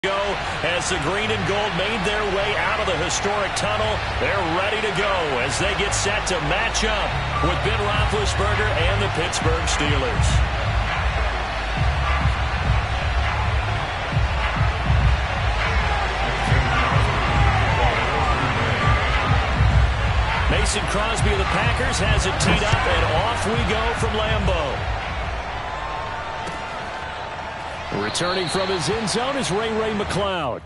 Go as the green and gold made their way out of the historic tunnel. They're ready to go as they get set to match up with Ben Roethlisberger and the Pittsburgh Steelers. Mason Crosby of the Packers has it teed up, and off we go from Lambeau. Returning from his end zone is Ray McCloud.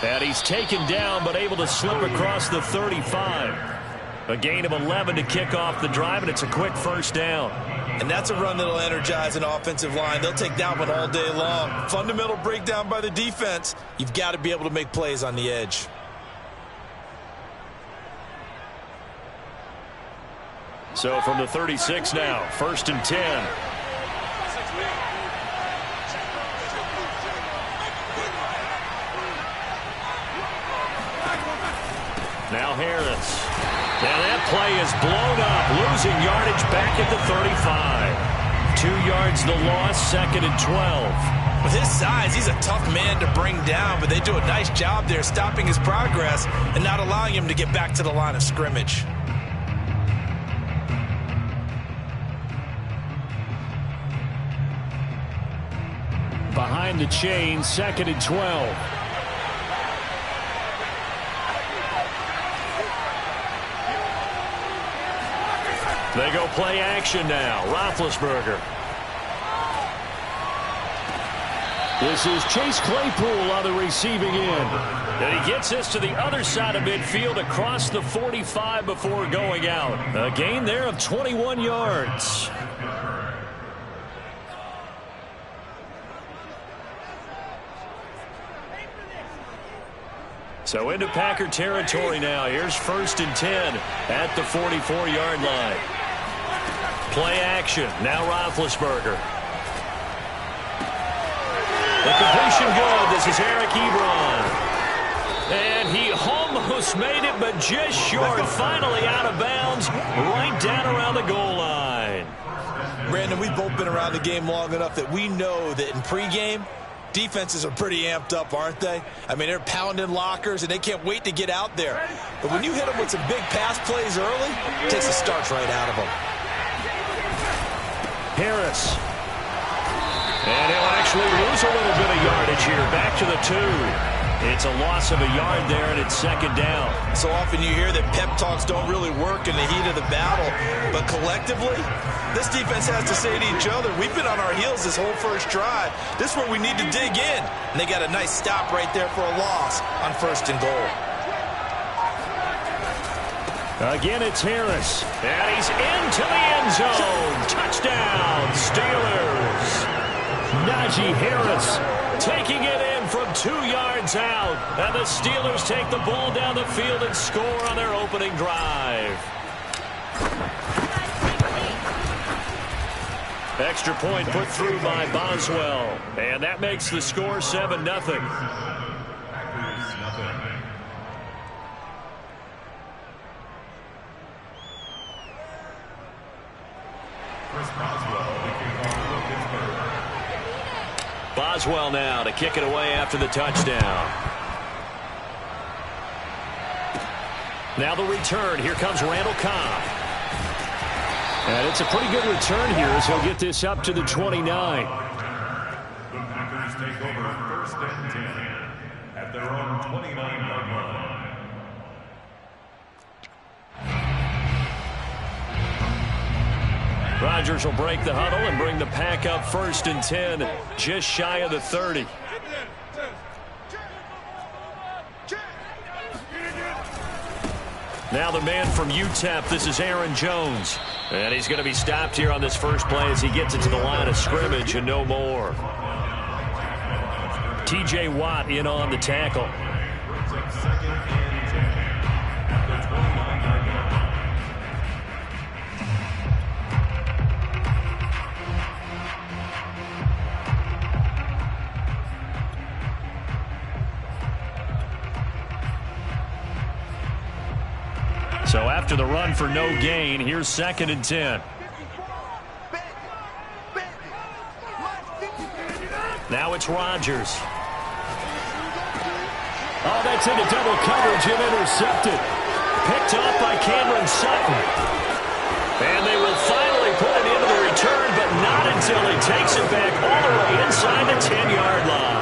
And he's taken down, but able to slip across the 35. A gain of 11 to kick off the drive, and it's a quick first down. And that's a run that'll energize an offensive line. They'll take that one all day long. Fundamental breakdown by the defense. You've got to be able to make plays on the edge. So from the 36 now, 1st and 10. Now Harris. And that play is blown up, losing yardage back at the 35. 2 yards the loss, 2nd and 12. With his size, he's a tough man to bring down, but they do a nice job there stopping his progress and not allowing him to get back to the line of scrimmage. Behind the chain, 2nd and 12. They go play action now. Roethlisberger. This is Chase Claypool on the receiving end. And he gets this to the other side of midfield across the 45 before going out. A gain there of 21 yards. So into Packer territory now. Here's 1st and 10 at the 44-yard line. Play action. Now Roethlisberger. The completion good. This is Eric Ebron. And he almost made it, but just short. Finally out of bounds, right down around the goal line. Brandon, we've both been around the game long enough that we know that in pregame, defenses are pretty amped up, aren't they? I mean, they're pounding lockers, and they can't wait to get out there. But when you hit them with some big pass plays early, it takes the starch right out of them. Harris. And he'll actually lose a little bit of yardage here. Back to the 2. It's a loss of a yard there, and it's second down. So often you hear that pep talks don't really work in the heat of the battle. But collectively, this defense has to say to each other, we've been on our heels this whole first drive. This is where we need to dig in. And they got a nice stop right there for a loss on 1st and goal. Again, it's Harris. And he's into the end zone. Touchdown, Steelers. Najee Harris taking it in from 2 yards out. And the Steelers take the ball down the field and score on their opening drive. Extra point put through by Boswell. And that makes the score 7-0. Boswell now to kick it away after the touchdown. Now the return. Here comes Randall Cobb. And it's a pretty good return here as he'll get this up to the 29. The Packers take over 1st and 10 at their own 29-yard line. Rodgers will break the huddle and bring the pack up 1st and 10, just shy of the 30. Now the man from UTEP, this is Aaron Jones. And he's going to be stopped here on this first play as he gets it to the line of scrimmage and no more. T.J. Watt in on the tackle. So after the run for no gain, here's 2nd and 10. Now it's Rodgers. Oh, that's into double coverage and intercepted. Picked off by Cameron Sutton. And they will finally put it into the return, but not until he takes it back all the way inside the 10-yard line.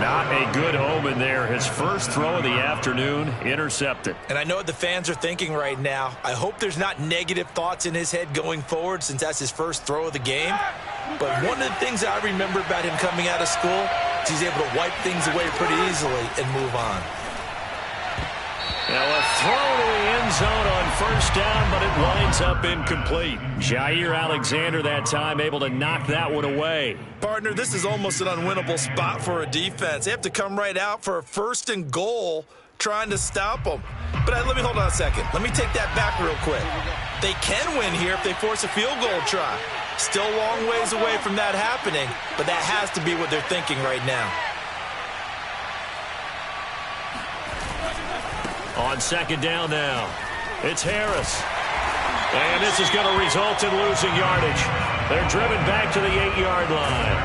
Not a good omen there. His first throw of the afternoon intercepted. And I know what the fans are thinking right now. I hope there's not negative thoughts in his head going forward since that's his first throw of the game. But one of the things I remember about him coming out of school is he's able to wipe things away pretty easily and move on. Now a throw to the end zone on 1st down, but it winds up incomplete. Jair Alexander that time able to knock that one away. Partner, this is almost an unwinnable spot for a defense. They have to come right out for a 1st and goal trying to stop them. But let me hold on a second. Let me take that back real quick. They can win here if they force a field goal try. Still a long ways away from that happening, but that has to be what they're thinking right now. On 2nd down now, it's Harris. And this is going to result in losing yardage. They're driven back to the 8-yard line.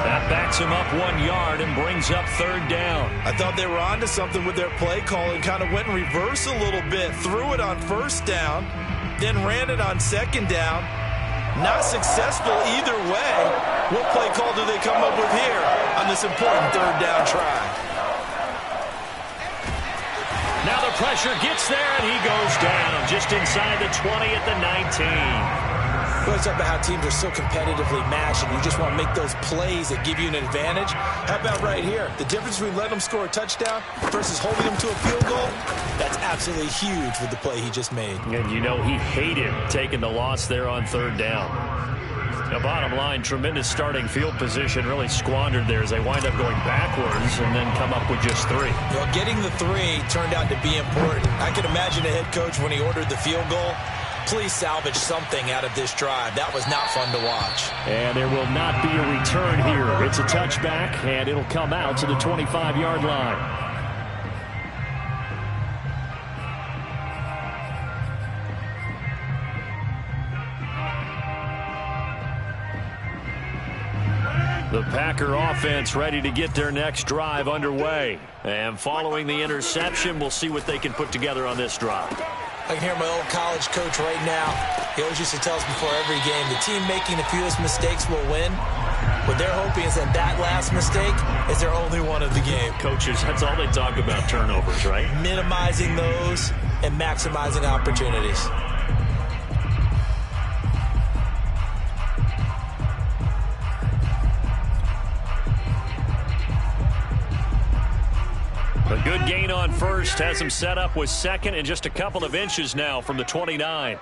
That backs him up 1 yard and brings up 3rd down. I thought they were onto something with their play call and kind of went in reverse a little bit. Threw it on 1st down, then ran it on 2nd down. Not successful either way. What play call do they come up with here on this important 3rd down try? Now the pressure gets there, and he goes down just inside the 20 at the 19. We always talk about how teams are so competitively matched, and you just want to make those plays that give you an advantage. How about right here? The difference between letting them score a touchdown versus holding them to a field goal, that's absolutely huge with the play he just made. And you know he hated taking the loss there on 3rd down. The bottom line, tremendous starting field position, really squandered there as they wind up going backwards and then come up with just 3. Well, getting the 3 turned out to be important. I can imagine a head coach when he ordered the field goal, please salvage something out of this drive. That was not fun to watch. And there will not be a return here. It's a touchback, and it'll come out to the 25-yard line. The Packer offense ready to get their next drive underway. And following the interception, we'll see what they can put together on this drive. I can hear my old college coach right now. He always used to tell us before every game, the team making the fewest mistakes will win. What they're hoping is that that last mistake is their only one of the game. Coaches, that's all they talk about, turnovers, right? Minimizing those and maximizing opportunities. A good gain on first has him set up with second and just a couple of inches now from the 29.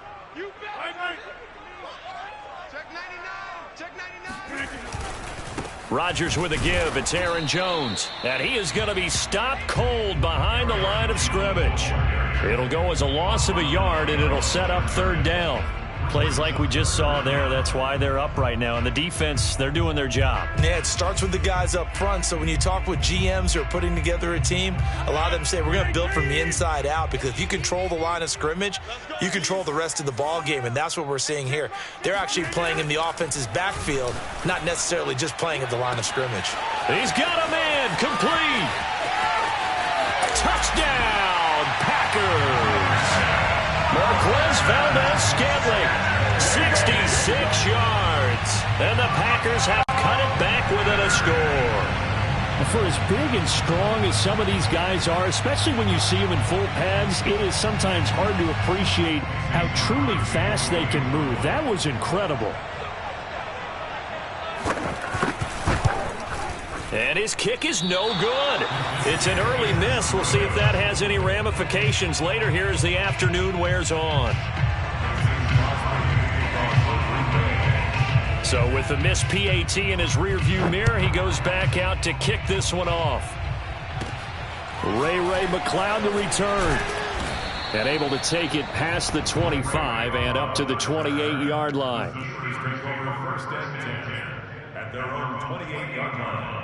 Rodgers with a give. It's Aaron Jones. And he is going to be stopped cold behind the line of scrimmage. It'll go as a loss of a yard, and it'll set up third down. Plays like we just saw there, that's why they're up right now. And the defense, they're doing their job. Yeah, it starts with the guys up front. So when you talk with GMs who are putting together a team, a lot of them say we're going to build from the inside out, because if you control the line of scrimmage, you control the rest of the ball game, and that's what we're seeing here. They're actually playing in the offense's backfield, not necessarily just playing at the line of scrimmage. He's got a man, complete. Touchdown, Packers. Marquez Valdez-Scantling, 66 yards. And the Packers have cut it back within a score. For as big and strong as some of these guys are, especially when you see them in full pads, it is sometimes hard to appreciate how truly fast they can move. That was incredible. And his kick is no good. It's an early miss. We'll see if that has any ramifications later here as the afternoon wears on. So with the missed PAT in his rearview mirror, he goes back out to kick this one off. Ray McCloud to return. And able to take it past the 25 and up to the 28-yard line. First and 10 at their own 28-yard line.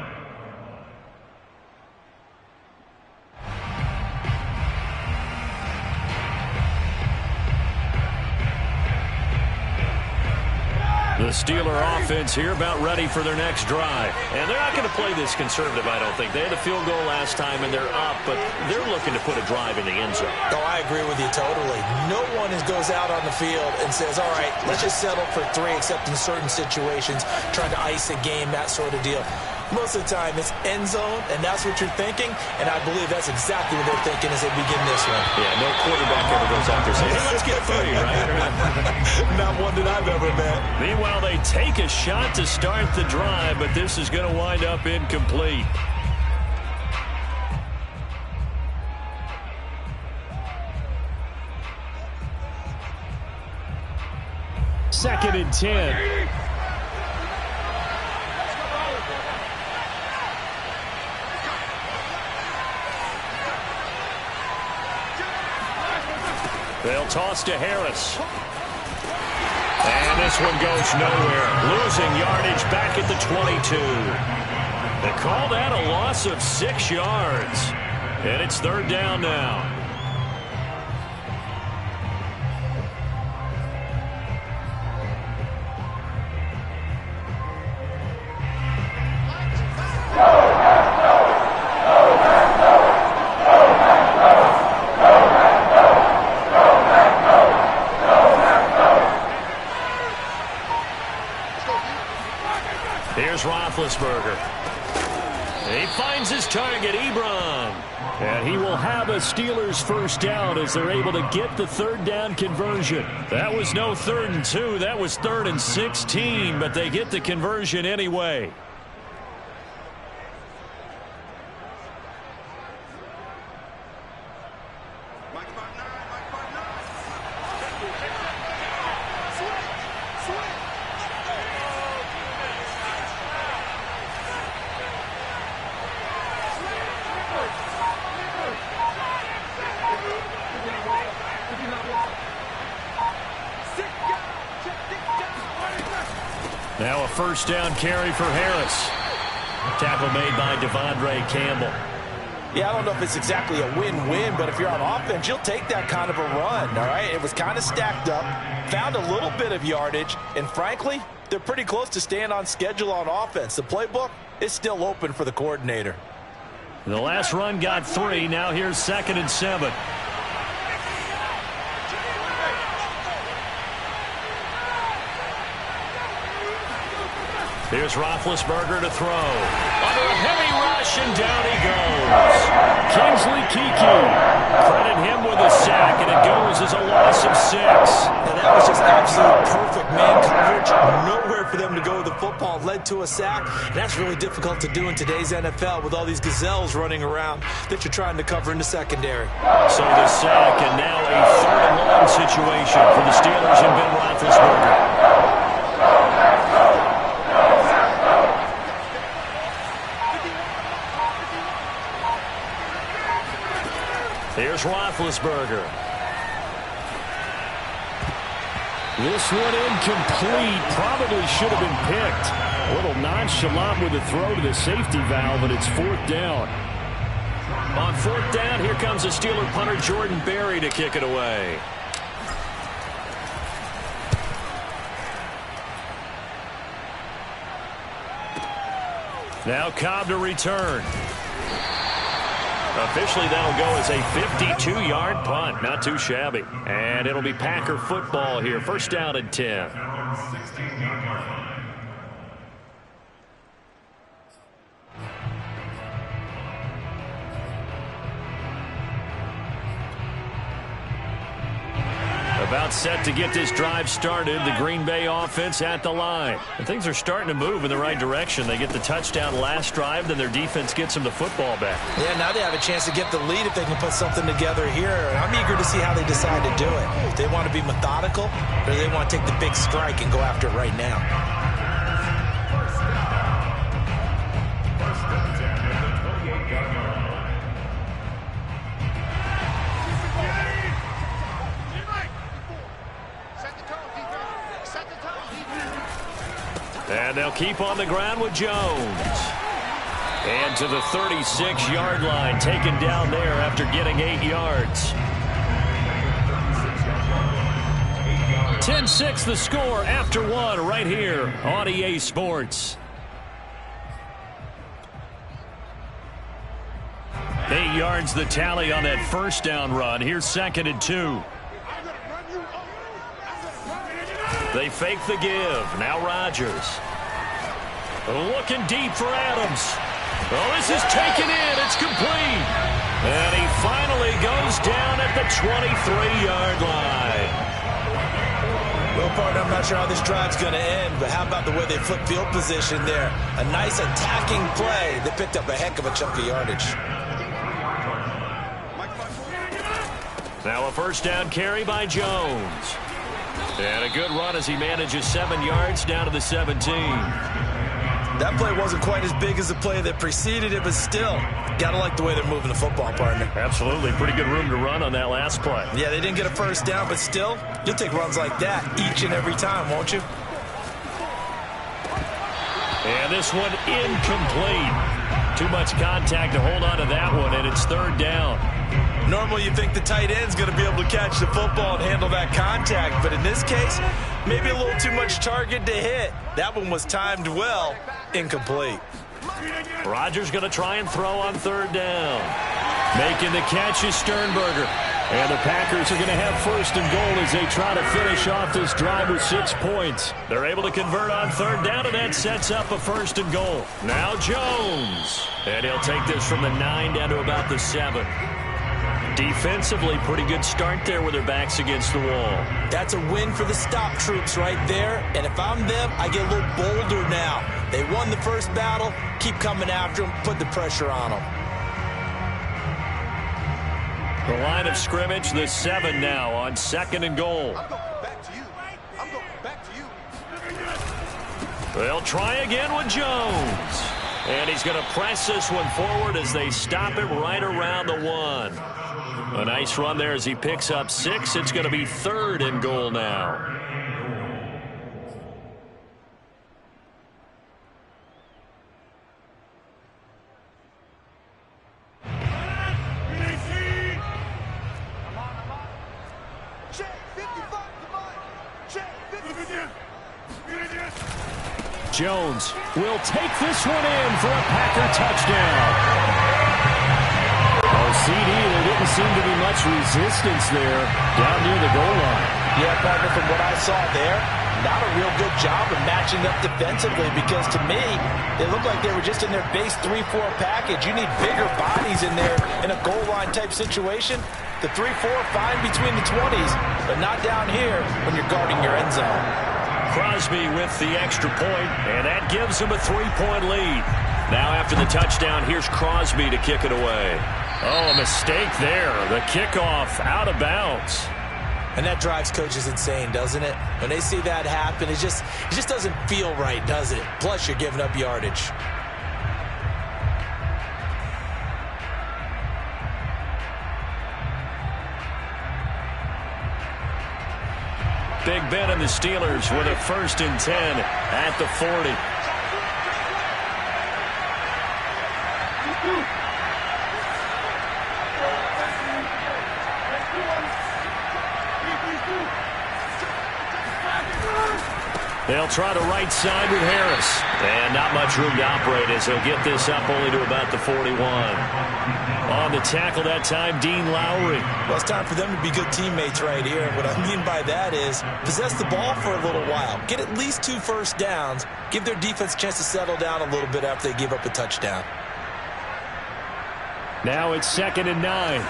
The Steeler offense here about ready for their next drive. And they're not going to play this conservative, I don't think. They had a field goal last time, and they're up, but they're looking to put a drive in the end zone. Oh, I agree with you totally. No one goes out on the field and says, all right, let's just settle for 3, except in certain situations, trying to ice a game, that sort of deal. Most of the time, it's end zone, and that's what you're thinking, and I believe that's exactly what they're thinking as they begin this one. Yeah, no quarterback ever goes out there saying, hey, let's get 3, right? Not one that I've ever met. Meanwhile, they take a shot to start the drive, but this is going to wind up incomplete. Second and 10. They'll toss to Harris. And this one goes nowhere. Losing yardage back at the 22. They call that a loss of 6 yards. And it's third down now. Here's Roethlisberger. He finds his target, Ebron. And he will have a Steelers first down as they're able to get the third down conversion. That was no 3rd and 2. That was 3rd and 16, but they get the conversion anyway. Now a first down carry for Harris. Tackle made by Devondre Campbell. Yeah, I don't know if it's exactly a win-win, but if you're on offense, you'll take that kind of a run, all right? It was kind of stacked up, found a little bit of yardage, and frankly, they're pretty close to staying on schedule on offense. The playbook is still open for the coordinator. The last run got 3. Now here's 2nd and 7. Here's Roethlisberger to throw. Under a heavy rush, and down he goes. Kingsley Kiki. Credit him with a sack, and it goes as a loss of 6. Now that was just absolute perfect man coverage. Nowhere for them to go with the football. Led to a sack. And that's really difficult to do in today's NFL with all these gazelles running around that you're trying to cover in the secondary. So the sack, and now a 3rd and long situation for the Steelers and Ben Roethlisberger. Here's Roethlisberger. This one incomplete. Probably should have been picked. A little nonchalant with the throw to the safety valve, and it's 4th down. On 4th down, here comes the Steeler punter Jordan Berry to kick it away. Now Cobb to return. Officially, that'll go as a 52-yard punt. Not too shabby. And it'll be Packer football here. 1st down and 10. About set to get this drive started. The Green Bay offense at the line. And things are starting to move in the right direction. They get the touchdown last drive, then their defense gets them the football back. Yeah, now they have a chance to get the lead if they can put something together here. And I'm eager to see how they decide to do it. If they want to be methodical, or do they want to take the big strike and go after it right now? And they'll keep on the ground with Jones. And to the 36-yard line, taken down there after getting 8 yards. 10-6 the score after 1 right here on EA Sports. 8 yards the tally on that 1st down run. Here's 2nd and 2. They fake the give. Now Rodgers. Looking deep for Adams. Oh, this is taken in. It's complete. And he finally goes down at the 23-yard line. Well, partner, I'm not sure how this drive's going to end, but how about the way they flip field position there? A nice attacking play that picked up a heck of a chunk of yardage. Now a 1st down carry by Jones. And a good run as he manages 7 yards down to the 17. That play wasn't quite as big as the play that preceded it, but still, gotta like the way they're moving the football, partner. Absolutely. Pretty good room to run on that last play. Yeah, they didn't get a 1st down, but still, you'll take runs like that each and every time, won't you? And this one incomplete. Too much contact to hold on to that one, and it's 3rd down. Normally you think the tight end's going to be able to catch the football and handle that contact, but in this case, maybe a little too much target to hit. That one was timed well, incomplete. Rodgers going to try and throw on 3rd down. Making the catch is Sternberger. And the Packers are going to have 1st and goal as they try to finish off this drive with 6 points. They're able to convert on 3rd down, and that sets up a 1st and goal. Now Jones. And he'll take this from the 9 down to about the 7. Defensively, pretty good start there with their backs against the wall. That's a win for the stop troops right there. And if I'm them, I get a little bolder now. They won the 1st battle. Keep coming after them. Put the pressure on them. The line of scrimmage, the 7 now on 2nd and goal. They'll try again with Jones. And he's going to press this one forward as they stop it right around the 1. A nice run there as he picks up 6. It's going to be 3rd and goal now. Jones will take this one in for a Packer touchdown. CD, there didn't seem to be much resistance there down near the goal line. Yeah, partner, from what I saw there, not a real good job of matching up defensively because to me, they looked like they were just in their base 3-4 package. You need bigger bodies in there in a goal line type situation. The 3-4, fine between the 20s, but not down here when you're guarding your end zone. Crosby with the extra point, and that gives him a 3-point lead. Now after the touchdown, here's Crosby to kick it away. Oh, a mistake there. The kickoff out of bounds. And that drives coaches insane, doesn't it? When they see that happen, it just doesn't feel right, does it? Plus, you're giving up yardage. Big Ben and the Steelers with a 1st and 10 at the 40. They'll try to right side with Harris. And not much room to operate as he'll get this up only to about the 41. On the tackle that time, Dean Lowry. Well, it's time for them to be good teammates right here. What I mean by that is possess the ball for a little while. Get at least 2 first downs. Give their defense a chance to settle down a little bit after they give up a touchdown. Now it's 2nd and 9.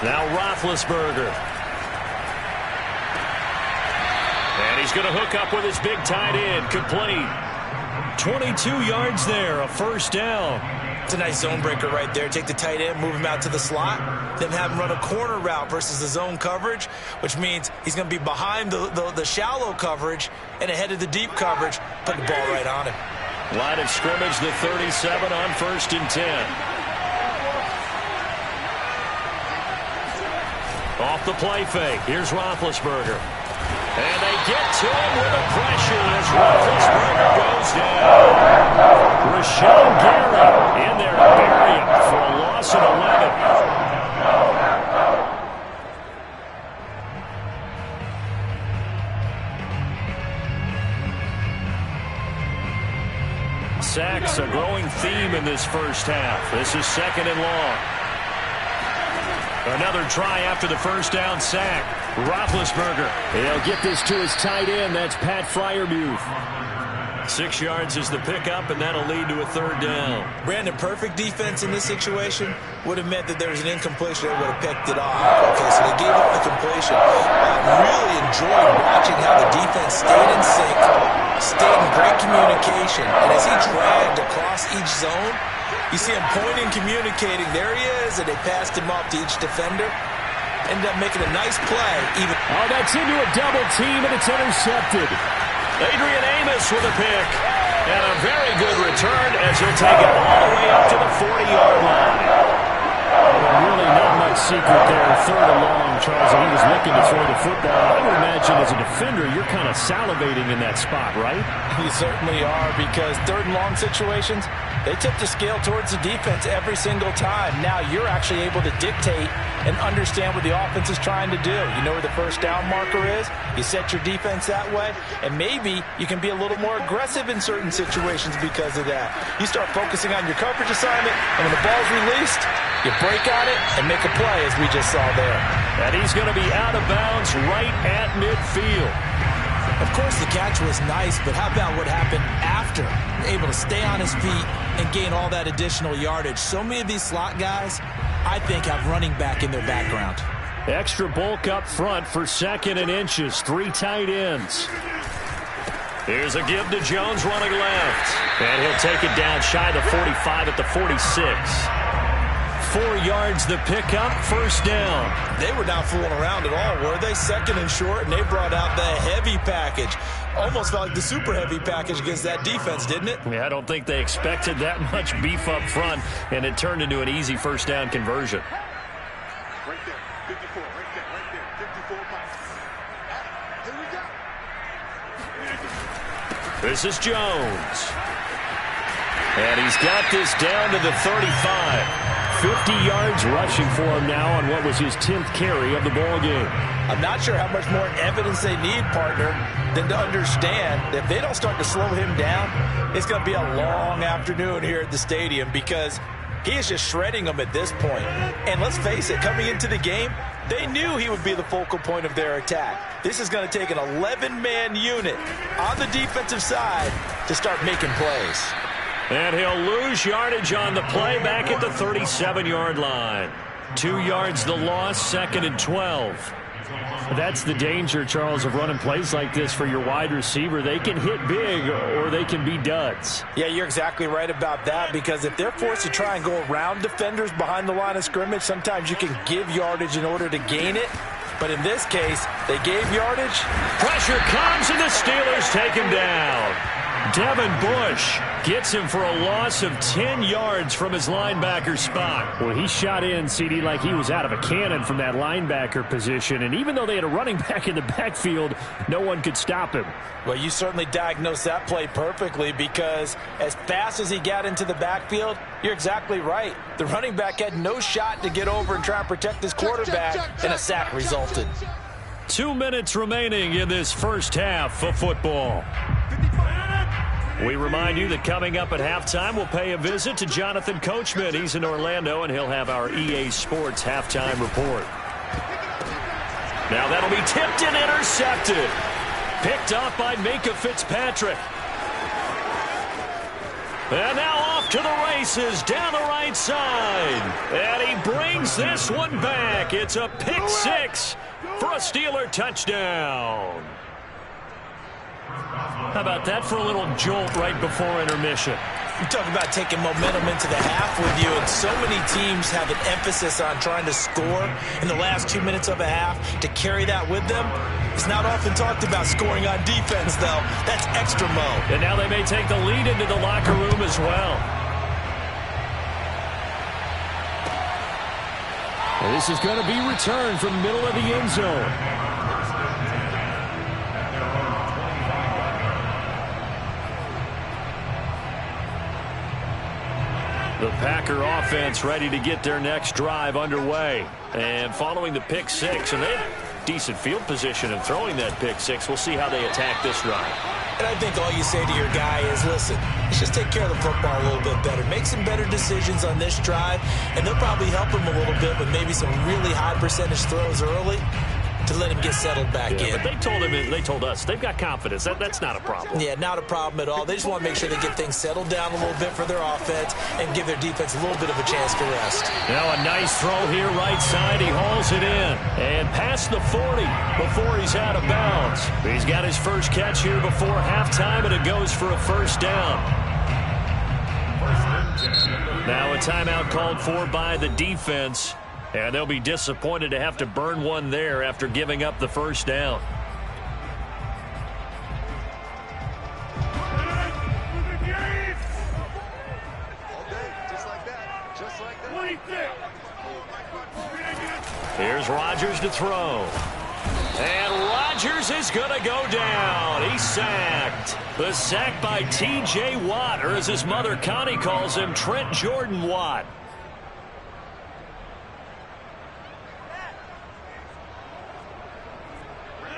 Now Roethlisberger. And he's going to hook up with his big tight end. Complete. 22 yards there, a 1st down. It's a nice zone breaker right there. Take the tight end, move him out to the slot, then have him run a corner route versus the zone coverage, which means he's going to be behind the shallow coverage and ahead of the deep coverage. Put the ball right on him. Line of scrimmage, the 37 on 1st and 10. Off the play fake. Here's Roethlisberger. And they get to him with a pressure as Roethlisberger goes down. Rashawn Gary in there to bury him for a loss of 11. Sacks, a growing theme in this first half. This is 2nd and long. Another try after the 1st down sack. Roethlisberger. He'll get this to his tight end. That's Pat Freiermuth. 6 yards is the pickup, and that'll lead to a 3rd down. Brandon, perfect defense in this situation would have meant that there was an incompletion. They would have picked it off. Okay, so they gave up the completion. I really enjoyed watching how the defense stayed in sync, stayed in great communication, and as he dragged across each zone, you see him pointing, communicating. There he is, and they passed him off to each defender. Ended up making a nice play. Oh, that's into a double team, and it's intercepted. Adrian Amos with a pick. And a very good return as he'll take it all the way up to the 40-yard line. Well, really not much secret there. 3rd and long, Charles, and he was looking to throw the football. I would imagine as a defender, you're kind of salivating in that spot, right? You certainly are, because 3rd and long situations, they tip the scale towards the defense every single time. Now you're actually able to dictate and understand what the offense is trying to do. You know where the 1st down marker is. You set your defense that way, and maybe you can be a little more aggressive in certain situations because of that. You start focusing on your coverage assignment, and when the ball's released, you break on it and make a play, as we just saw there. And he's going to be out of bounds right at midfield. Of course, the catch was nice, but how about what happened after? Able to stay on his feet and gain all that additional yardage. So many of these slot guys, I think, have running back in their background. Extra bulk up front for 2nd and inches. 3 tight ends. Here's a give to Jones running left. And he'll take it down shy of the 45 at the 46. 4 yards the pickup, 1st down. They were not fooling around at all, were they? 2nd and short, and they brought out the heavy package. Almost felt like the super heavy package against that defense, didn't it? Yeah, I don't think they expected that much beef up front, and it turned into an easy 1st down conversion. Right there, 54, right there, 54 points. Here we go. This is Jones. And he's got this down to the 35. 50 yards rushing for him now on what was his 10th carry of the ball game. I'm not sure how much more evidence they need, partner, than to understand that if they don't start to slow him down, it's going to be a long afternoon here at the stadium because he is just shredding them at this point. And let's face it, coming into the game, they knew he would be the focal point of their attack. This is going to take an 11-man unit on the defensive side to start making plays. And he'll lose yardage on the play back at the 37-yard line. 2 yards the loss, 2nd and 12. That's the danger, Charles, of running plays like this for your wide receiver. They can hit big or they can be duds. Yeah, you're exactly right about that because if they're forced to try and go around defenders behind the line of scrimmage, sometimes you can give yardage in order to gain it. But in this case, they gave yardage. Pressure comes and the Steelers take him down. Devin Bush gets him for a loss of 10 yards from his linebacker spot. Well, he shot in, CD, like he was out of a cannon from that linebacker position. And even though they had a running back in the backfield, no one could stop him. Well, you certainly diagnosed that play perfectly because as fast as he got into the backfield, you're exactly right. The running back had no shot to get over and try and protect his quarterback, and a sack resulted. 2 minutes remaining in this first half of football. We remind you that coming up at halftime, we'll pay a visit to Jonathan Coachman. He's in Orlando, and he'll have our EA Sports halftime report. Now that'll be tipped and intercepted. Picked off by Minkah Fitzpatrick. And now off to the races down the right side. And he brings this one back. It's a pick six for a Steeler touchdown. How about that for a little jolt right before intermission? You talk about taking momentum into the half with you, and so many teams have an emphasis on trying to score in the last 2 minutes of a half. To carry that with them, it's not often talked about scoring on defense, though. That's extra mode. And now they may take the lead into the locker room as well. And this is going to be returned from the middle of the end zone. The Packer offense ready to get their next drive underway. And following the pick six, and they have decent field position in throwing that pick six. We'll see how they attack this drive. And I think all you say to your guy is, listen, let's just take care of the football a little bit better. Make some better decisions on this drive, and they'll probably help him a little bit with maybe some really high percentage throws early to let him get settled back in. But they told us they've got confidence. That's not a problem. Yeah, not a problem at all. They just want to make sure they get things settled down a little bit for their offense and give their defense a little bit of a chance to rest. Now a nice throw here right side. He hauls it in. And past the 40 before he's out of bounds. He's got his first catch here before halftime, and it goes for a first down. Now a timeout called for by the defense. And they'll be disappointed to have to burn one there after giving up the first down. Here's Rodgers to throw. And Rodgers is going to go down. He's sacked. The sack by T.J. Watt, or as his mother Connie calls him, Trent Jordan Watt.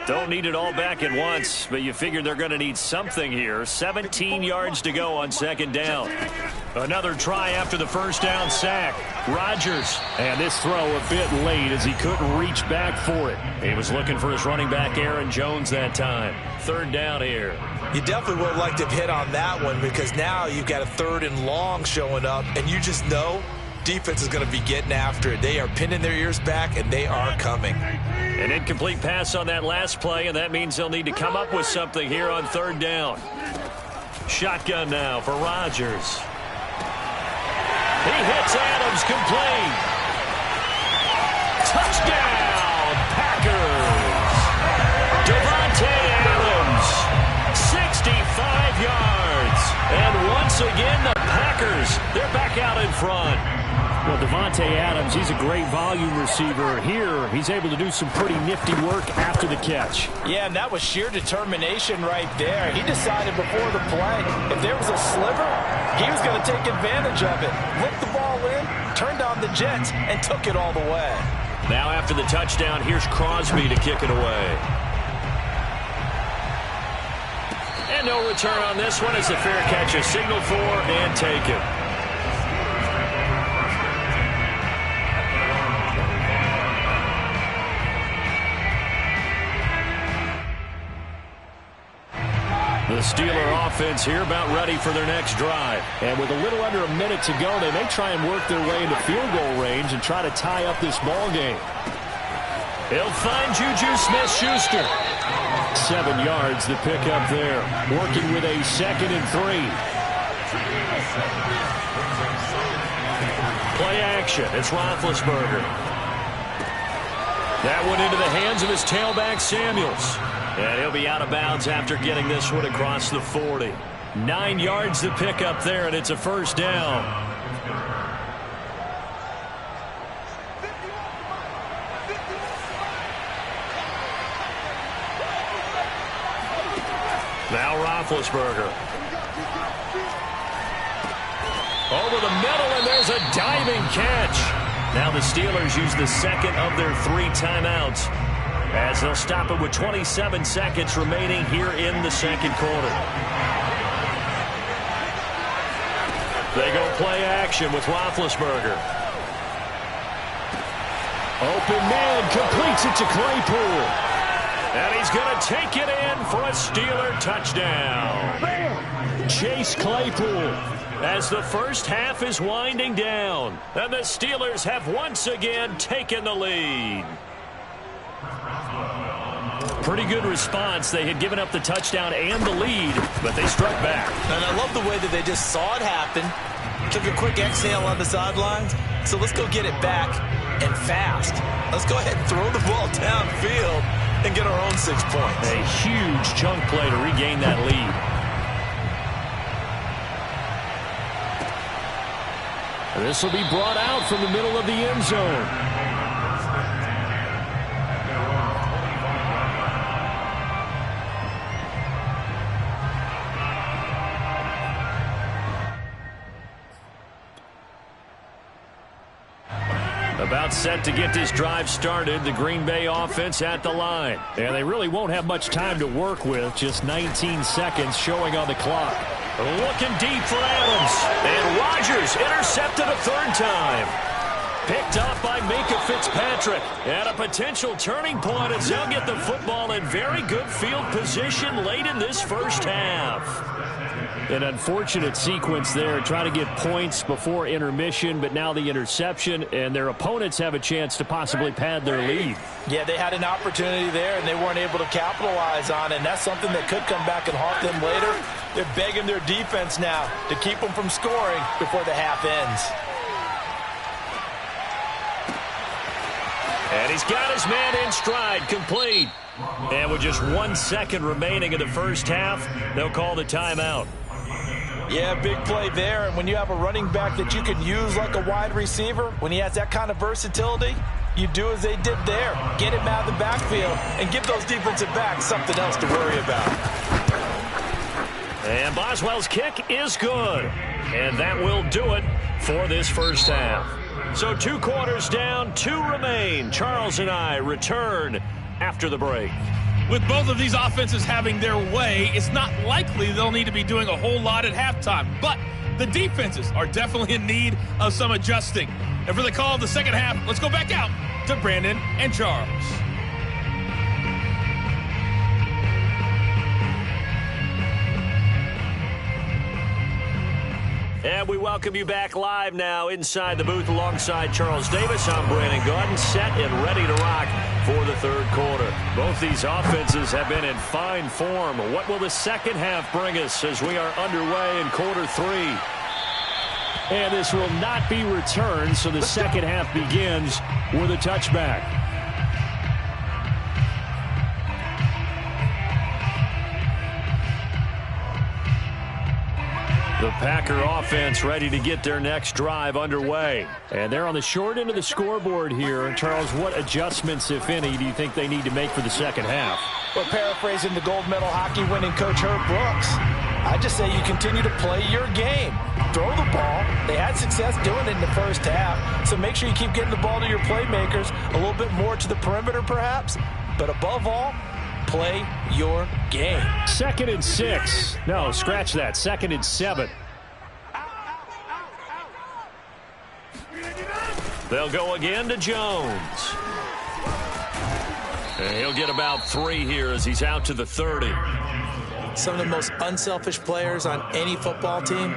Don't need it all back at once, but you figure they're going to need something here. 17 yards to go on second down. Another try after the first down sack. Rodgers. And this throw a bit late as he couldn't reach back for it. He was looking for his running back Aaron Jones that time. Third down here. You definitely would have liked to have hit on that one because now you've got a 3rd and long showing up, and you just know defense is going to be getting after it. They are pinning their ears back, and they are coming. An incomplete pass on that last play, and that means they'll need to come up with something here on third down. Shotgun now for Rodgers. He hits Adams complete. Touchdown, Packers. Davante Adams, 65 yards. And once again, the Packers, they're back out in front. Well, Davante Adams, he's a great volume receiver. Here, he's able to do some pretty nifty work after the catch. Yeah, and that was sheer determination right there. He decided before the play, if there was a sliver, he was going to take advantage of it. Looked the ball in, turned on on the Jets and took it all the way. Now after the touchdown, here's Crosby to kick it away. And no return on this one. It's a fair catch, a signal for, and taken. The Steeler offense here about ready for their next drive. And with a little under a minute to go, they may try and work their way into field goal range and try to tie up this ball game. He'll find Juju Smith-Schuster. 7 yards the pickup there. Working with a 2nd and 3. Play action. It's Roethlisberger. That one into the hands of his tailback, Samuels. And he'll be out of bounds after getting this one across the 40. 9 yards to pick up there, and it's a first down. Now Roethlisberger. Over the middle, and there's a diving catch. Now the Steelers use the second of their 3 timeouts, as they'll stop it with 27 seconds remaining here in the second quarter. They go play action with Roethlisberger. Open man, completes it to Claypool. And he's going to take it in for a Steeler touchdown. Chase Claypool, as the first half is winding down. And the Steelers have once again taken the lead. Pretty good response. They had given up the touchdown and the lead, but they struck back. And I love the way that they just saw it happen, took a quick exhale on the sidelines. So let's go get it back, and fast. Let's go ahead and throw the ball downfield and get our own 6 points. A huge chunk play to regain that lead. This will be brought out from the middle of the end zone. About set to get this drive started. The Green Bay offense at the line. And they really won't have much time to work with. Just 19 seconds showing on the clock. Looking deep for Adams. And Rodgers intercepted a 3rd time. Picked off by Minka Fitzpatrick. And a potential turning point as they'll get the football in very good field position late in this first half. An unfortunate sequence there, trying to get points before intermission, but now the interception, and their opponents have a chance to possibly pad their lead. Yeah, they had an opportunity there, and they weren't able to capitalize on it, and that's something that could come back and haunt them later. They're begging their defense now to keep them from scoring before the half ends. And he's got his man in stride, complete. And with just 1 second remaining in the first half, they'll call the timeout. Yeah, big play there, and when you have a running back that you can use like a wide receiver, when he has that kind of versatility, you do as they did there. Get him out of the backfield and give those defensive backs something else to worry about. And Boswell's kick is good. And that will do it for this first half. So 2 quarters down, 2 remain. Charles and I return after the break. With both of these offenses having their way, it's not likely they'll need to be doing a whole lot at halftime. But the defenses are definitely in need of some adjusting. And for the call of the second half, let's go back out to Brandon and Charles. And we welcome you back live now inside the booth alongside Charles Davis. I'm Brandon Gaudin, set and ready to rock for the third quarter. Both these offenses have been in fine form. What will the second half bring us as we are underway in quarter 3? And this will not be returned, so the second half begins with a touchback. The Packer offense ready to get their next drive underway. And they're on the short end of the scoreboard here. Charles, what adjustments, if any, do you think they need to make for the second half? Well, paraphrasing the gold medal hockey winning coach Herb Brooks, I just say you continue to play your game. Throw the ball. They had success doing it in the first half, so make sure you keep getting the ball to your playmakers, a little bit more to the perimeter perhaps, but above all, play your game. 2nd and 6. No, scratch that. 2nd and 7. They'll go again to Jones. And he'll get about 3 here as he's out to the 30. Some of the most unselfish players on any football team,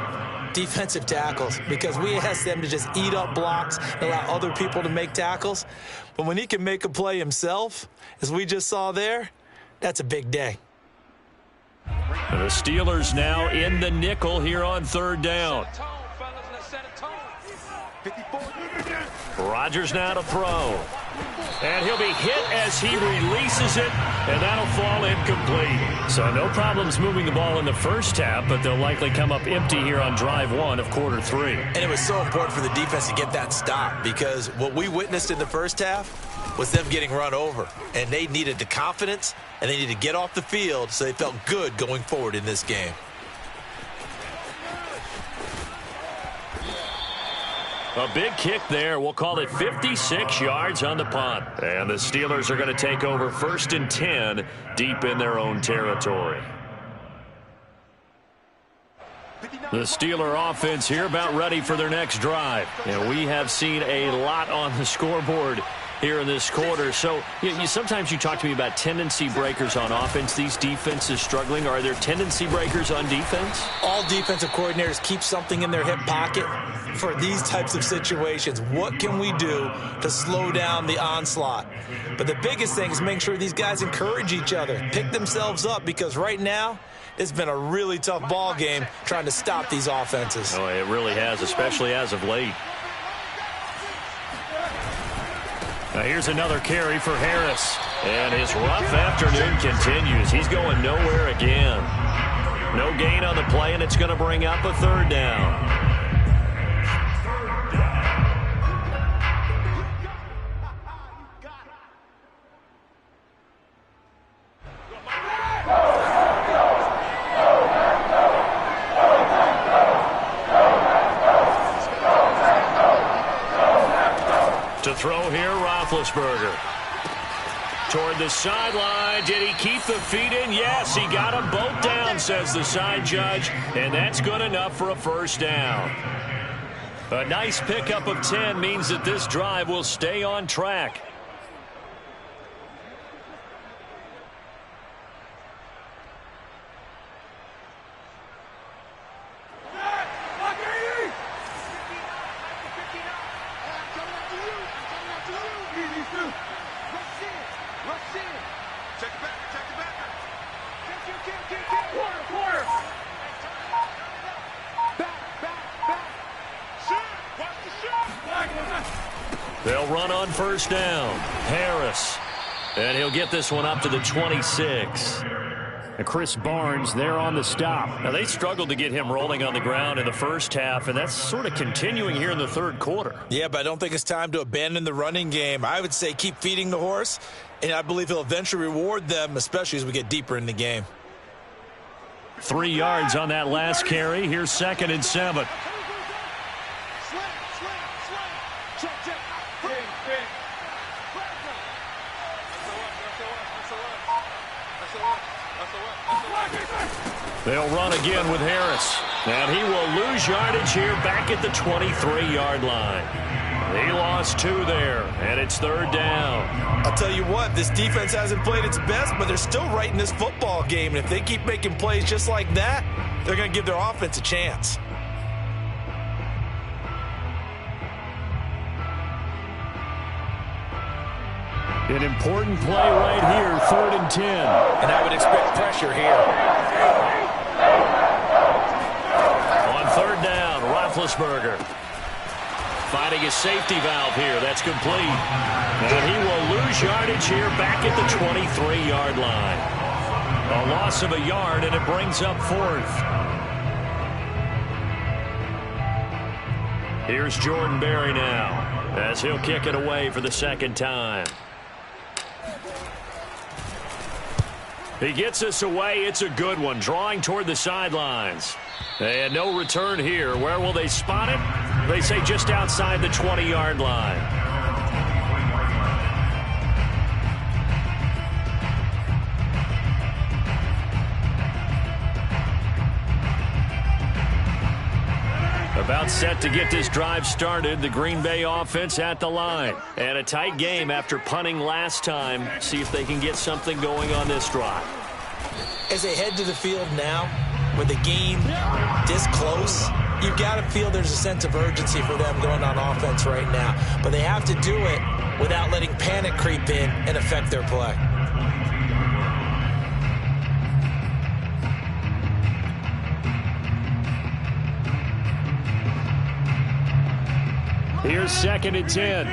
defensive tackles, because we ask them to just eat up blocks and allow other people to make tackles. But when he can make a play himself, as we just saw there, that's a big day. And the Steelers now in the nickel here on 3rd down. Rodgers now to throw. And he'll be hit as he releases it, and that'll fall incomplete. So no problems moving the ball in the first half, but they'll likely come up empty here on drive 1 of quarter 3. And it was so important for the defense to get that stop, because what we witnessed in the first half was them getting run over. And they needed the confidence, and they needed to get off the field so they felt good going forward in this game. A big kick there. We'll call it 56 yards on the punt. And the Steelers are going to take over 1st and 10 deep in their own territory. The Steeler offense here about ready for their next drive. And we have seen a lot on the scoreboard here in this quarter. So sometimes you talk to me about tendency breakers on offense. These defenses struggling. Are there tendency breakers on defense? All defensive coordinators keep something in their hip pocket for these types of situations. What can we do to slow down the onslaught? But the biggest thing is making sure these guys encourage each other, pick themselves up, because right now it's been a really tough ball game trying to stop these offenses. Oh, it really has, especially as of late. Now here's another carry for Harris. And his rough afternoon continues. He's going nowhere again. No gain on the play, and it's going to bring up a 3rd down. To throw here, Roethlisberger. Toward the sideline. Did he keep the feet in? Yes, he got them both down, says the side judge. And that's good enough for a 1st down. A nice pickup of 10 means that this drive will stay on track. They'll run on 1st down. Harris. And he'll get this one up to the 26. And Chris Barnes there on the stop. Now, they struggled to get him rolling on the ground in the first half, and that's sort of continuing here in the 3rd quarter. Yeah, but I don't think it's time to abandon the running game. I would say keep feeding the horse, and I believe he'll eventually reward them, especially as we get deeper in the game. 3 yards on that last carry. Here's 2nd and 7. They'll run again with Harris. And he will lose yardage here back at the 23-yard line. He lost 2 there, and it's 3rd down. I'll tell you what, this defense hasn't played its best, but they're still right in this football game. And if they keep making plays just like that, they're going to give their offense a chance. An important play right here, 3rd and 10. And I would expect pressure here. On 3rd down, Roethlisberger finding his safety valve here. That's complete. And he will lose yardage here back at the 23-yard line. A loss of a yard, and it brings up 4th. Here's Jordan Berry now as he'll kick it away for the 2nd time. He gets us away. It's a good one, drawing toward the sidelines. And no return here. Where will they spot it? They say just outside the 20-yard line. About set to get this drive started, the Green Bay offense at the line. And a tight game after punting last time. See if they can get something going on this drive. As they head to the field now, with the game this close, you've got to feel there's a sense of urgency for them going on offense right now. But they have to do it without letting panic creep in and affect their play. Here's 2nd and 10.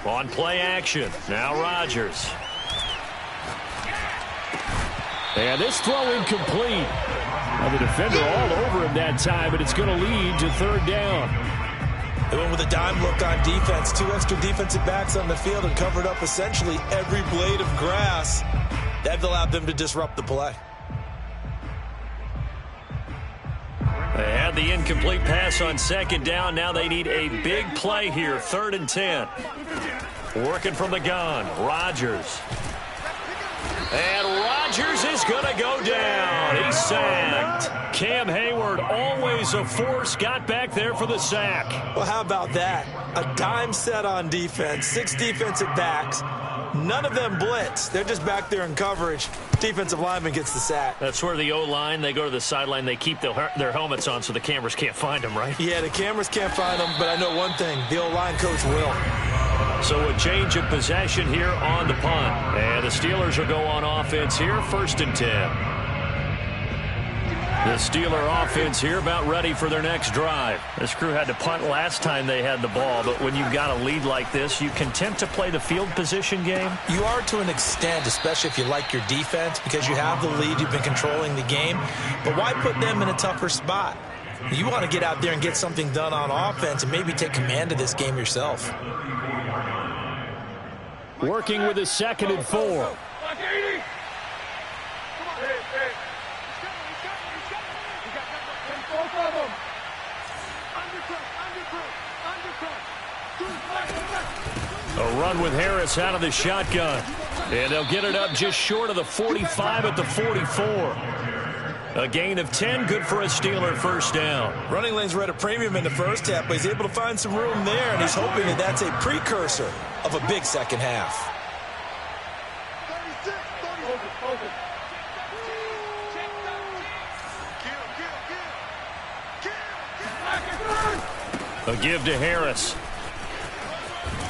On play action. Now Rodgers. And this throw incomplete. Now the defender all over him that time, but it's going to lead to 3rd down. They went with a dime look on defense. 2 extra defensive backs on the field and covered up essentially every blade of grass. That allowed them to disrupt the play. They had the incomplete pass on 2nd down. Now they need a big play here. 3rd and 10. Working from the gun. Rodgers. And Rodgers is going to go down. He's sacked. Cam Hayward, always a force, got back there for the sack. Well, how about that? A dime set on defense. 6 defensive backs. None of them blitz. They're just back there in coverage. Defensive lineman gets the sack. That's where the O-line, they go to the sideline, they keep their helmets on so the cameras can't find them, right? Yeah, the cameras can't find them, but I know one thing. The O-line coach will. So a change of possession here on the punt. And the Steelers will go on offense here, 1st and 10. The Steeler offense here about ready for their next drive. This crew had to punt last time they had the ball, but when you've got a lead like this, you content to play the field position game? You are to an extent, especially if you like your defense, because you have the lead, you've been controlling the game. But why put them in a tougher spot? You want to get out there and get something done on offense and maybe take command of this game yourself. Working with a 2nd and 4. A run with Harris out of the shotgun. And they'll get it up just short of the 45 at the 44. A gain of 10, good for a Steeler 1st down. Running lanes were at a premium in the first half, but he's able to find some room there, and he's hoping that that's a precursor of a big second half. A give to Harris.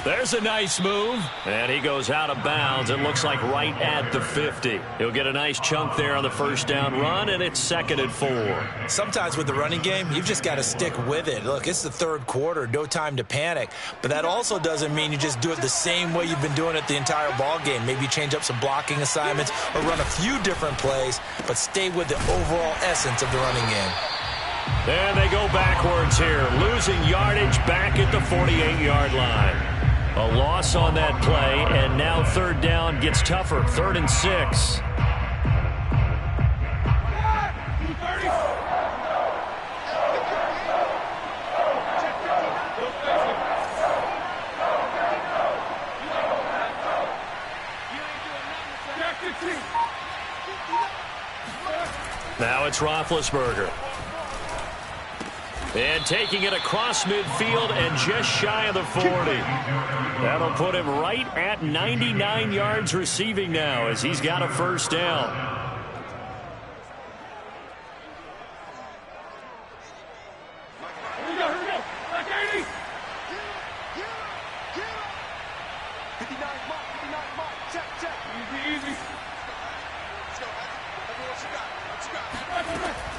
There's a nice move. And he goes out of bounds. It looks like right at the 50. He'll get a nice chunk there on the 1st down run, and it's 2nd and 4. Sometimes with the running game, you've just got to stick with it. Look, it's the 3rd quarter, no time to panic. But that also doesn't mean you just do it the same way you've been doing it the entire ball game. Maybe change up some blocking assignments or run a few different plays, but stay with the overall essence of the running game. And they go backwards here, losing yardage back at the 48-yard line. A loss on that play, and now 3rd down gets tougher. 3rd and 6. Now it's Roethlisberger. And taking it across midfield and just shy of the 40. That'll put him right at 99 yards receiving now as he's got a 1st down.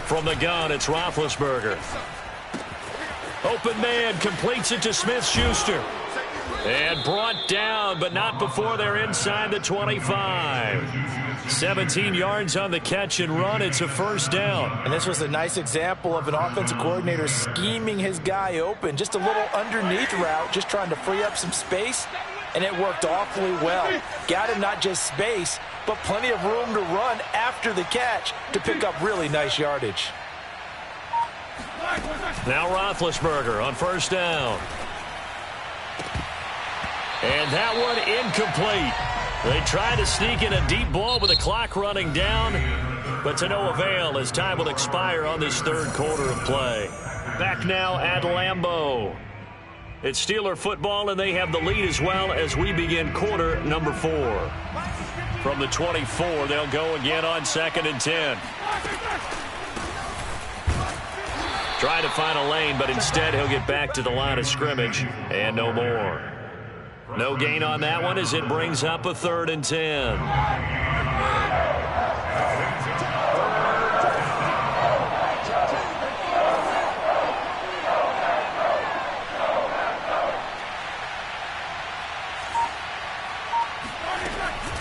From the gun, it's Roethlisberger. Open man, completes it to Smith-Schuster. And brought down, but not before they're inside the 25. 17 yards on the catch and run. It's a first down. And this was a nice example of an offensive coordinator scheming his guy open. Just a little underneath route, just trying to free up some space, and it worked awfully well. Got him not just space, but plenty of room to run after the catch to pick up really nice yardage. Now Roethlisberger on first down. And that one incomplete. They try to sneak in a deep ball with the clock running down, but to no avail as time will expire on this third quarter of play. Back now at Lambeau. It's Steeler football, and they have the lead as well as we begin quarter number 4. From the 24, they'll go again on 2nd and 10. Try to find a lane, but instead he'll get back to the line of scrimmage and no more. No gain on that one as it brings up a 3rd and 10.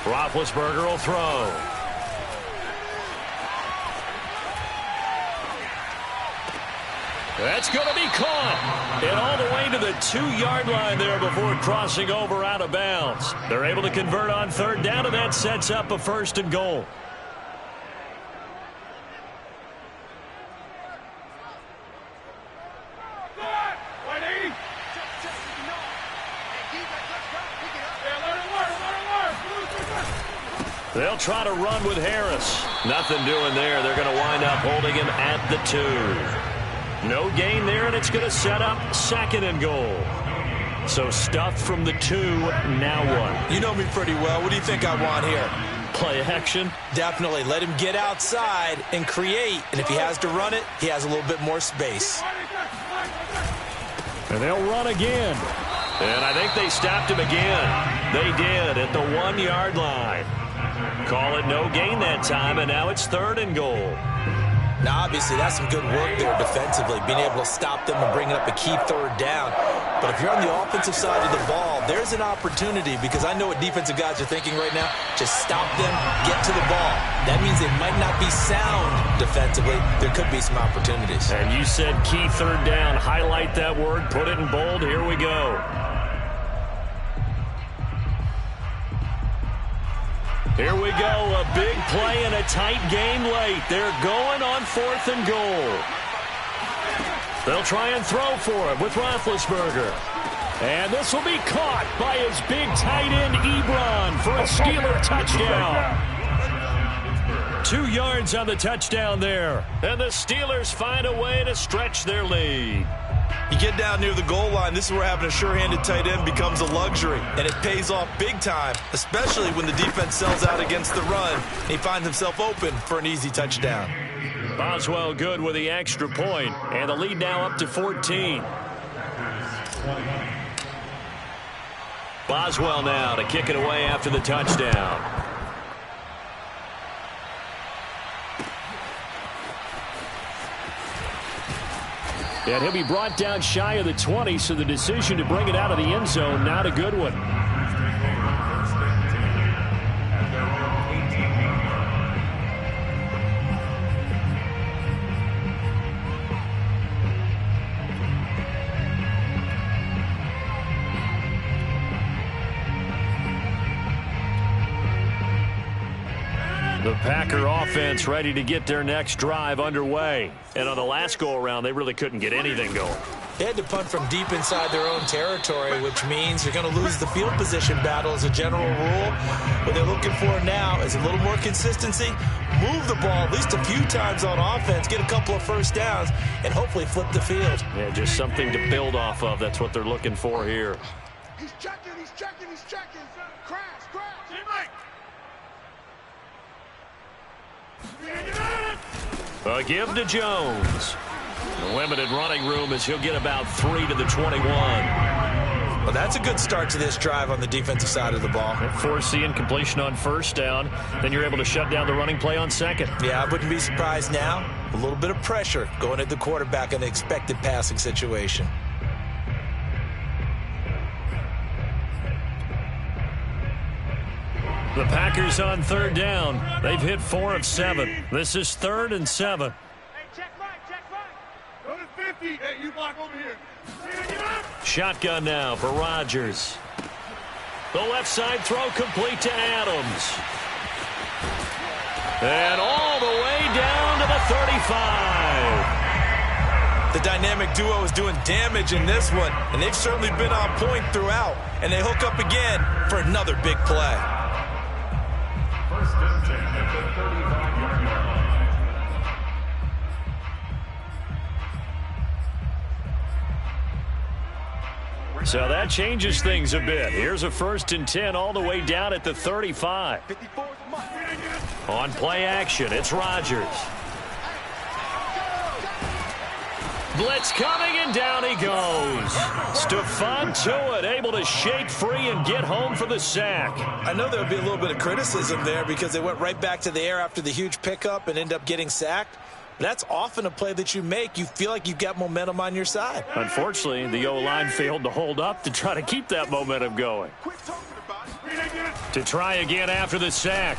Roethlisberger will throw. That's going to be caught. And all the way to the 2-yard line there before crossing over out of bounds. They're able to convert on 3rd down, and that sets up a 1st and goal. They'll try to run with Harris. Nothing doing there. They're going to wind up holding him at the 2. No gain there, and it's going to set up 2nd and goal. So stuffed from the 2, now what? You know me pretty well. What do you think I want here? Play action? Definitely. Let him get outside and create. And if he has to run it, he has a little bit more space. And they'll run again. And I think they stopped him again. They did at the 1-yard line. Call it no gain that time, and now it's 3rd and goal. Now, obviously, that's some good work there defensively, being able to stop them and bringing up a key 3rd down. But if you're on the offensive side of the ball, there's an opportunity, because I know what defensive guys are thinking right now. Just stop them, get to the ball. That means they might not be sound defensively. There could be some opportunities. And you said key 3rd down. Highlight that word. Put it in bold. Here we go. Here we go, a big play and a tight game late. They're going on 4th and goal. They'll try and throw for it with Roethlisberger. And this will be caught by his big tight end, Ebron, for a Steeler touchdown. 2 yards on the touchdown there. And the Steelers find a way to stretch their lead. You get down near the goal line, this is where having a sure-handed tight end becomes a luxury, and it pays off big time, especially when the defense sells out against the run, and he finds himself open for an easy touchdown. Boswell good with the extra point, and the lead now up to 14. Boswell now to kick it away after the touchdown. And he'll be brought down shy of the 20, so the decision to bring it out of the end zone, not a good one. The Packer offense ready to get their next drive underway. And on the last go-around, they really couldn't get anything going. They had to punt from deep inside their own territory, which means you're going to lose the field position battle as a general rule. What they're looking for now is a little more consistency, move the ball at least a few times on offense, get a couple of 1st downs, and hopefully flip the field. Yeah, just something to build off of. That's what they're looking for here. He's checking, he's checking, he's checking. Crash. A give to Jones. Limited running room as he'll get about 3 to the 21. Well, that's a good start to this drive on the defensive side of the ball. Force the incompletion on 1st down. Then you're able to shut down the running play on 2nd. Yeah, I wouldn't be surprised now. A little bit of pressure going at the quarterback in an expected passing situation. The Packers on third down. They've hit 4 of 7. This is 3rd and 7. Hey, check right. Go to 50. Hey, you block over here. Shotgun now for Rodgers. The left side throw complete to Adams. And all the way down to the 35. The dynamic duo is doing damage in this one, and they've certainly been on point throughout. And they hook up again for another big play. First and 10 at the 35-yard line. So that changes things a bit. Here's a 1st and 10 all the way down at the 35. On play action, it's Rodgers. Blitz coming, and down he goes. Stephon Tuitt able to shake free and get home for the sack. I know there would be a little bit of criticism there because they went right back to the air after the huge pickup and end up getting sacked. But that's often a play that you make. You feel like you've got momentum on your side. Unfortunately, the O-line failed to hold up to try to keep that momentum going. To try again after the sack.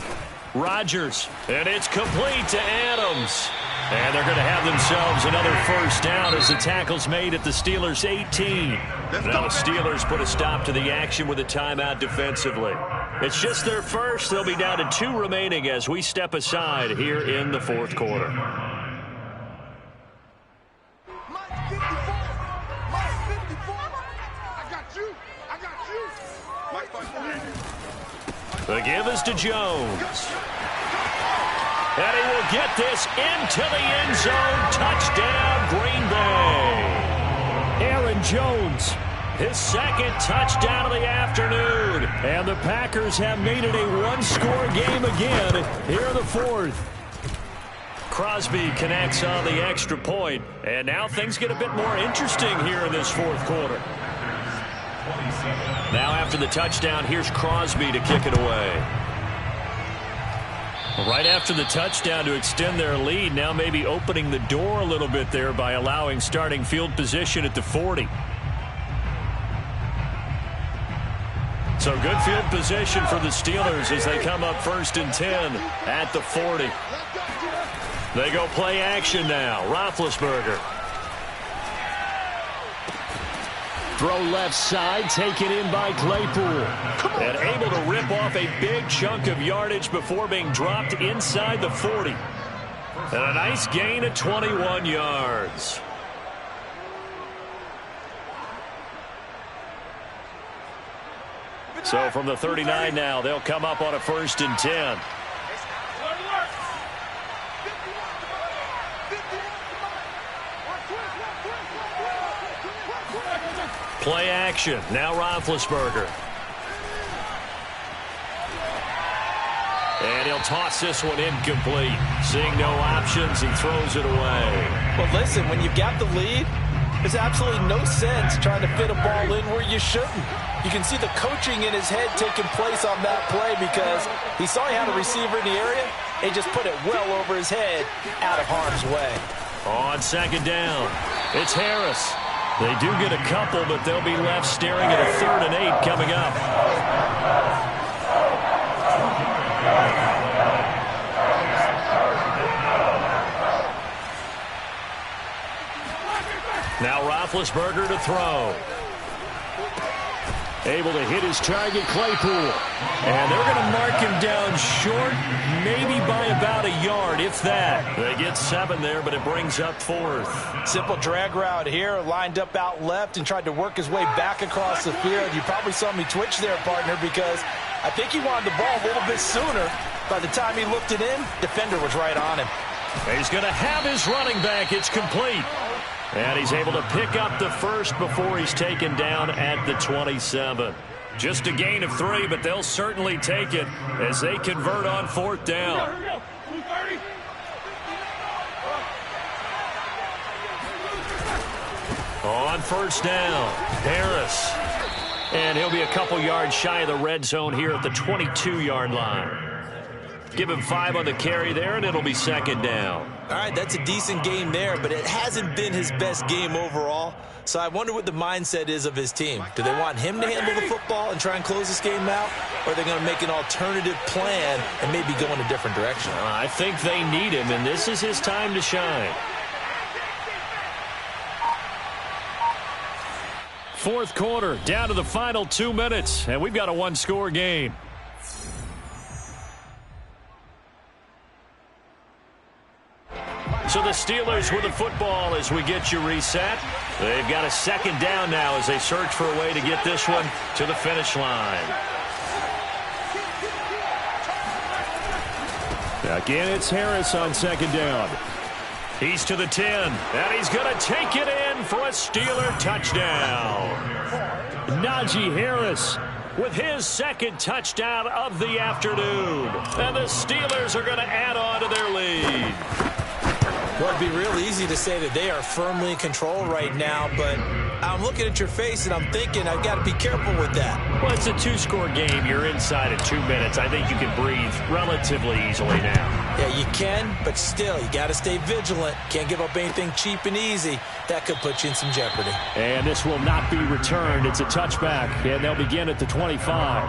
Rodgers, and it's complete to Adams. And they're going to have themselves another 1st down as the tackle's made at the Steelers' 18. Now the Steelers put a stop to the action with a timeout defensively. It's just their first. They'll be down to 2 remaining as we step aside here in the 4th quarter. Mike 54. Mike 54. I got you. Mike 54. The give is to Jones. And he will get this into the end zone. Touchdown, Green Bay. Aaron Jones, his 2nd touchdown of the afternoon. And the Packers have made it a one-score game again here in the 4th. Crosby connects on the extra point. And now things get a bit more interesting here in this 4th quarter. Now after the touchdown, here's Crosby to kick it away. Right after the touchdown to extend their lead, now maybe opening the door a little bit there by allowing starting field position at the 40. So good field position for the Steelers as they come up 1st and 10 at the 40. They go play action now. Roethlisberger. Throw left side, taken in by Claypool. And able to rip off a big chunk of yardage before being dropped inside the 40. And a nice gain of 21 yards. So from the 39 now, they'll come up on a 1st and 10. Play action. Now Roethlisberger. And he'll toss this one incomplete. Seeing no options, he throws it away. Well, listen, when you've got the lead, there's absolutely no sense trying to fit a ball in where you shouldn't. You can see the coaching in his head taking place on that play because he saw he had a receiver in the area and just put it well over his head out of harm's way. On 2nd down, it's Harris. They do get a couple, but they'll be left staring at a 3rd and 8 coming up. Now Roethlisberger to throw. Able to hit his target, Claypool. And they're going to mark him down short, maybe by about a yard, if that. They get 7 there, but it brings up 4th. Simple drag route here, lined up out left and tried to work his way back across the field. You probably saw me twitch there, partner, because I think he wanted the ball a little bit sooner. By the time he looked it in, defender was right on him. He's going to have his running back. It's complete. And he's able to pick up the 1st before he's taken down at the 27. Just a gain of 3, but they'll certainly take it as they convert on 4th down. On 1st down, Harris. And he'll be a couple yards shy of the red zone here at the 22-yard line. Give him 5 on the carry there, and it'll be 2nd down. All right, that's a decent game there, but it hasn't been his best game overall. So I wonder what the mindset is of his team. Do they want him to handle the football and try and close this game out? Or are they going to make an alternative plan and maybe go in a different direction? I think they need him, and this is his time to shine. Fourth quarter, down to the final 2 minutes, and we've got a one-score game. So the Steelers with the football as we get you reset. They've got a second down now as they search for a way to get this one to the finish line. Again, it's Harris on second down. He's to the 10, and he's going to take it in for a Steeler touchdown. Najee Harris with his second touchdown of the afternoon. And the Steelers are going to add on to their lead. Well, it'd be real easy to say that they are firmly in control right now, but I'm looking at your face and I'm thinking I've got to be careful with that. Well, it's a two-score game. You're inside in 2 minutes. I think you can breathe relatively easily now. Yeah, you can, but still, you got to stay vigilant. Can't give up anything cheap and easy. That could put you in some jeopardy. And this will not be returned. It's a touchback, and they'll begin at the 25.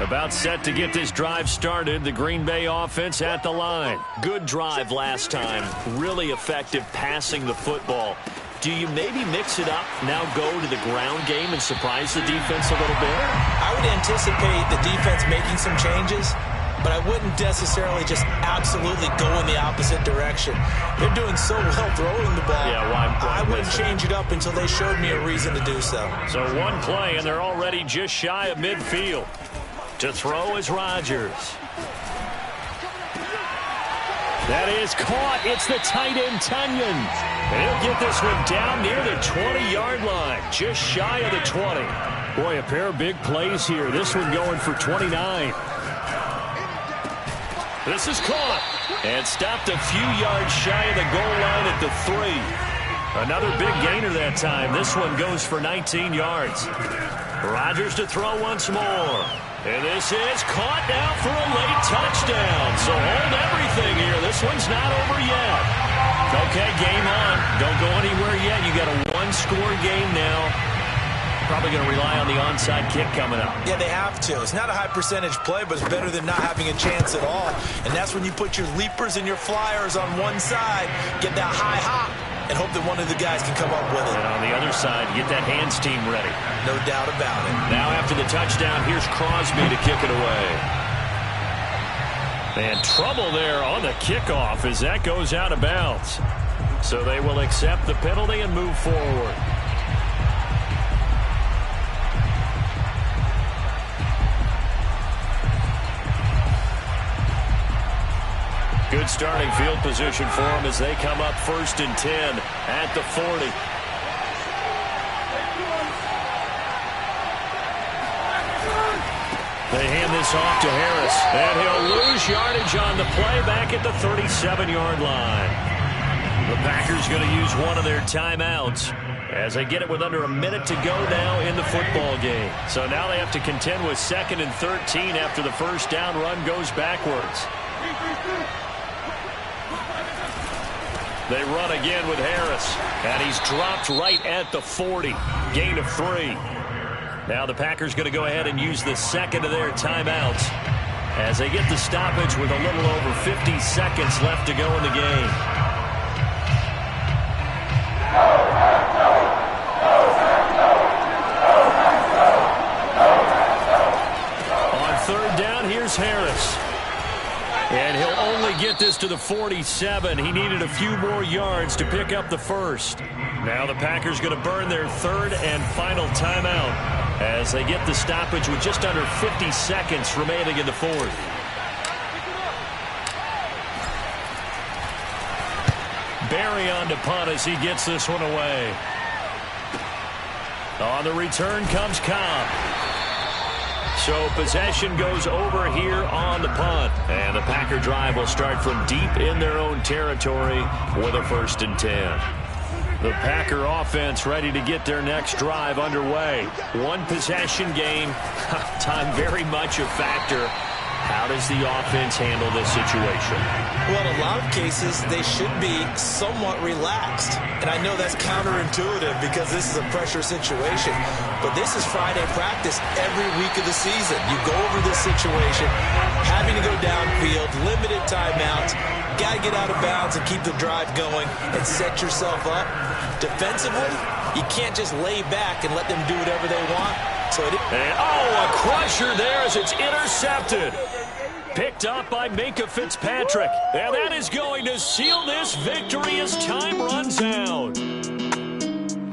About set to get this drive started. The Green Bay offense at the line. Good drive last time. Really effective passing the football. Do you maybe mix it up, now go to the ground game and surprise the defense a little bit? I would anticipate the defense making some changes, but I wouldn't necessarily just absolutely go in the opposite direction. They're doing so well throwing the ball. Yeah, I wouldn't change it up until they showed me a reason to do so. So one play, and they're already just shy of midfield. To throw is Rodgers. That is caught. It's the tight end, Tunyon. And he'll get this one down near the 20-yard line, just shy of the 20. Boy, a pair of big plays here. This one going for 29. This is caught and stopped a few yards shy of the goal line at the 3. Another big gainer that time. This one goes for 19 yards. Rodgers to throw once more. And this is caught now for a late touchdown. So hold everything here. This one's not over yet. Okay, game on. Don't go anywhere yet. You got a one-score game now. Probably going to rely on the onside kick coming up. Yeah, they have to. It's not a high percentage play, but it's better than not having a chance at all. And that's when you put your leapers and your flyers on one side, get that high hop, and hope that one of the guys can come up with it. And on the other side, get that hands team ready. No doubt about it. Now after the touchdown, here's Crosby to kick it away. And trouble there on the kickoff as that goes out of bounds. So they will accept the penalty and move forward. Good starting field position for them as they come up 1st and 10 at the 40. They hand this off to Harris, and he'll lose yardage on the play back at the 37-yard line. The Packers going to use one of their timeouts as they get it with under a minute to go now in the football game. So now they have to contend with 2nd and 13 after the first down run goes backwards. They run again with Harris, and he's dropped right at the 40. Gain of 3. Now the Packers going to go ahead and use the second of their timeouts as they get the stoppage with a little over 50 seconds left to go in the game. On 3rd down, here's Harris. And he'll only get this to the 47. He needed a few more yards to pick up the first. Now the Packers going to burn their 3rd and final timeout as they get the stoppage with just under 50 seconds remaining in the 4th. Barry on to punt as he gets this one away. On the return comes Cobb. So possession goes over here on the punt. And the Packer drive will start from deep in their own territory with a 1st and 10. The Packer offense ready to get their next drive underway. One possession game. Time very much a factor. How does the offense handle this situation? Well, in a lot of cases, they should be somewhat relaxed. And I know that's counterintuitive because this is a pressure situation. But this is Friday practice every week of the season. You go over this situation, having to go downfield, limited timeouts, got to get out of bounds and keep the drive going and set yourself up. Defensively, you can't just lay back and let them do whatever they want. So a crusher there as it's intercepted. Picked up by Minka Fitzpatrick. And that is going to seal this victory as time runs out.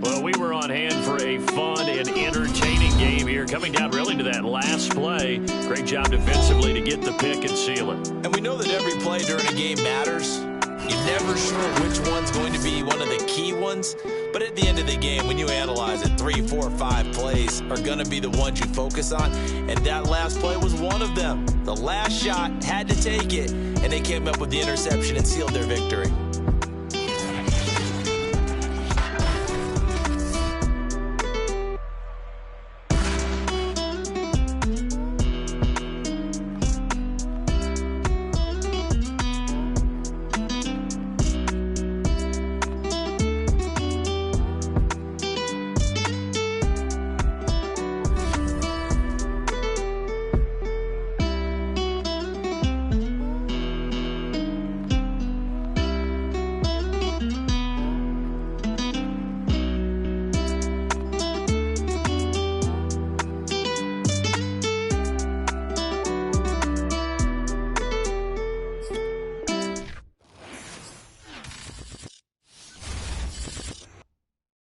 Well, we were on hand for a fun and entertaining game here. Coming down really to that last play. Great job defensively to get the pick and seal it. And we know that every play during a game matters. You're never sure which one's going to be one of the key ones. But at the end of the game, when you analyze it, 3, 4, 5 plays are going to be the ones you focus on. And that last play was one of them. The last shot had to take it, and they came up with the interception and sealed their victory.